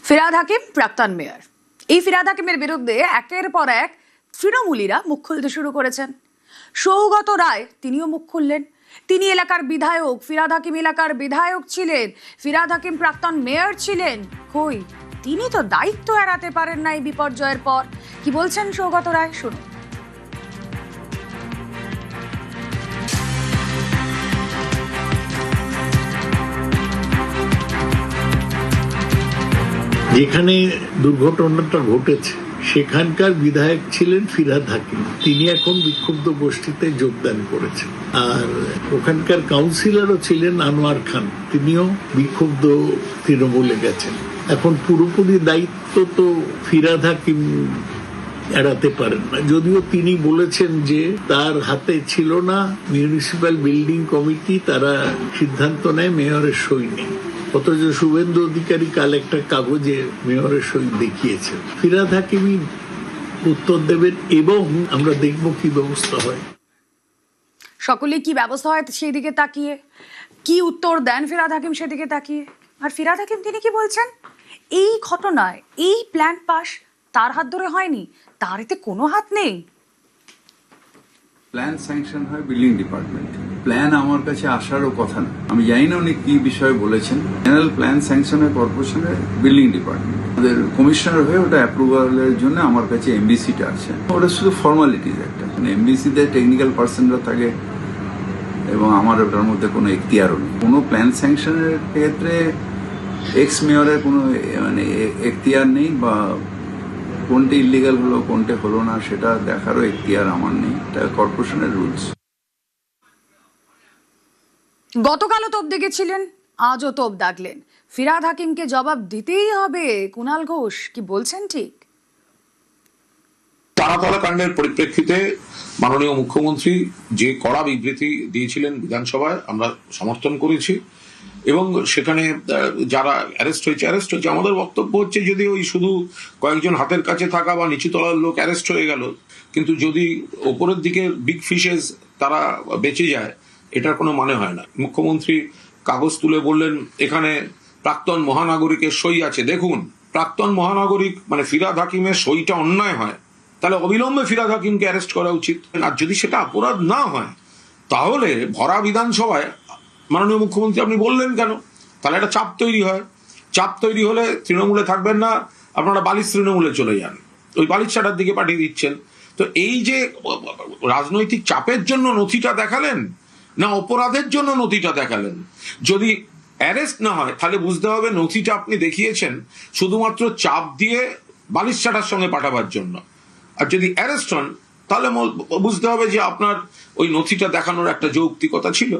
ফিরহাদ হাকিম প্রাক্তন মেয়র। এই ফিরহাদ হাকিমের বিরুদ্ধে একের পর এক তৃণমূলীরা মুখ খুলতে শুরু করেছেন। সৌগত রায় তিনিও মুখ খুললেন। তিনি এলাকার বিধায়ক, ফিরহাদ হাকিম এলাকার বিধায়ক ছিলেন, ফিরহাদ হাকিম প্রাক্তন মেয়র ছিলেন। কই, তিনি তো দায়িত্ব এড়াতে পারেন না এই বিপর্যয়ের পর। কি বলছেন সৌগত রায়, শুনুন। যেখানে দুর্ঘটনাটা ঘটেছে সেখানকার বিধায়ক ছিলেন ফিরহাদ হাকিম। তিনি এখন বিক্ষুব্ধ গোষ্ঠীতে যোগদান করেছেন। আর ওখানকার কাউন্সিলরও ছিলেন আনোয়ার খান, তিনিও বিক্ষুব্ধ তৃণমূলে গেছেন। এখন পুরোপুরি দায়িত্ব তো ফিরহাদ হাকিম এড়াতে পারেন না, যদিও তিনি বলেছেন যে তার হাতে ছিল না মিউনিসিপ্যাল বিল্ডিং কমিটি, তারা সিদ্ধান্ত নেয়, মেয়রের সই নেই। অথচ শুভেন্দু অধিকারী কাল একটা কাগজে মেয়রের সই দেখিয়েছেন। ফিরহাদ হাকিমই উত্তর দেবেন এবং আমরা দেখব কি ব্যবস্থা হয়। সকলে কি ব্যবস্থা হয় সেই দিকে তাকিয়ে, কি উত্তর দেন ফিরহাদ হাকিম সেদিকে তাকিয়ে। আর ফিরহাদ হাকিম তিনি কি বলছেন, এই ঘটনায় এই প্ল্যান পাস তার হাত ধরে হয়নি, তার এতে কোনো হাত নেই। প্ল্যান স্যাংশন হয় বিল্ডিং ডিপার্টমেন্ট, প্ল্যান আমার কাছে আসারও কথা না। আমি জানি না উনি কি বিষয়ে বলেছেন। জেনারেল প্ল্যান স্যাংশনের কর্পোরেশনের বিল্ডিং ডিপার্টমেন্ট, ওদের কমিশনার হয়ে ওটা অ্যাপ্রুভালের জন্য আমার কাছে এমবিসিটা আছে। ওটা শুধু ফর্মালিটিজ একটা, মানে এমবিসিতে টেকনিক্যাল পার্সনরা থাকে এবং আমার ওটার মধ্যে কোনো এখতিয়ারও নেই। কোনো প্ল্যান স্যাংশনের ক্ষেত্রে এক্স মেয়রের কোনো মানে এখতিয়ার নেই, বা কোনটা ইলিগাল হলো কোনটা হলো না সেটা দেখারও এখতিয়ার আমার নেই। এটা কর্পোরেশনের রুলস। গতকালও তোপ দেখেছিলেন, আজও তোপ দাগলেন। ফিরহাদ হাকিমকে জবাব দিতেই হবে। কুণাল ঘোষ কি বলছেন ঠিক? তারাতলা কাণ্ডের পরিপ্রেক্ষিতে মাননীয় মুখ্যমন্ত্রী যে কড়া বিবৃতি দিয়েছিলেন বিধানসভায়, আমরা সমর্থন করেছি এবং সেখানে যারা অ্যারেস্ট হয়েছে আমাদের বক্তব্য হচ্ছে, যদি ওই শুধু কয়েকজন হাতের কাছে থাকা বা নিচুতলার লোক অ্যারেস্ট হয়ে গেল, কিন্তু যদি ওপরের দিকে বিগ ফিশেস তারা বেঁচে যায়, এটার কোনো মানে হয় না। মুখ্যমন্ত্রী কাগজ তুলে বললেন এখানে প্রাক্তন মহানাগরিকের সই আছে। দেখুন, প্রাক্তন মহানাগরিক মানে ফিরহাদ হাকিমের সইটা অন্যায় হয়, তাহলে অবিলম্বে ফিরহাদ হাকিমকে অ্যারেস্ট করা উচিত। আর যদি সেটা অপরাধ না হয়, তাহলে ভরা বিধানসভায় মাননীয় মুখ্যমন্ত্রী আপনি বললেন কেন? তাহলে একটা চাপ তৈরি হয়। চাপ তৈরি হলে তৃণমূলে থাকবেন না, আপনারা বালিশ তৃণমূলে চলে যান, ওই বালিশাটার দিকে পাঠিয়ে দিচ্ছেন। তো এই যে রাজনৈতিক চাপের জন্য নথিটা দেখালেন না অপরাধের জন্য নথিটা দেখালেন? যদি অ্যারেস্ট না হয় তাহলে বুঝতে হবে নথিটা আপনি দেখিয়েছেন শুধুমাত্র চাপ দিয়ে বালিশাটার সঙ্গে পাঠাবার জন্য। আর যদি অ্যারেস্ট হন তাহলে বুঝতে হবে যে আপনার ওই নথিটা দেখানোর একটা যৌক্তিকতা ছিল।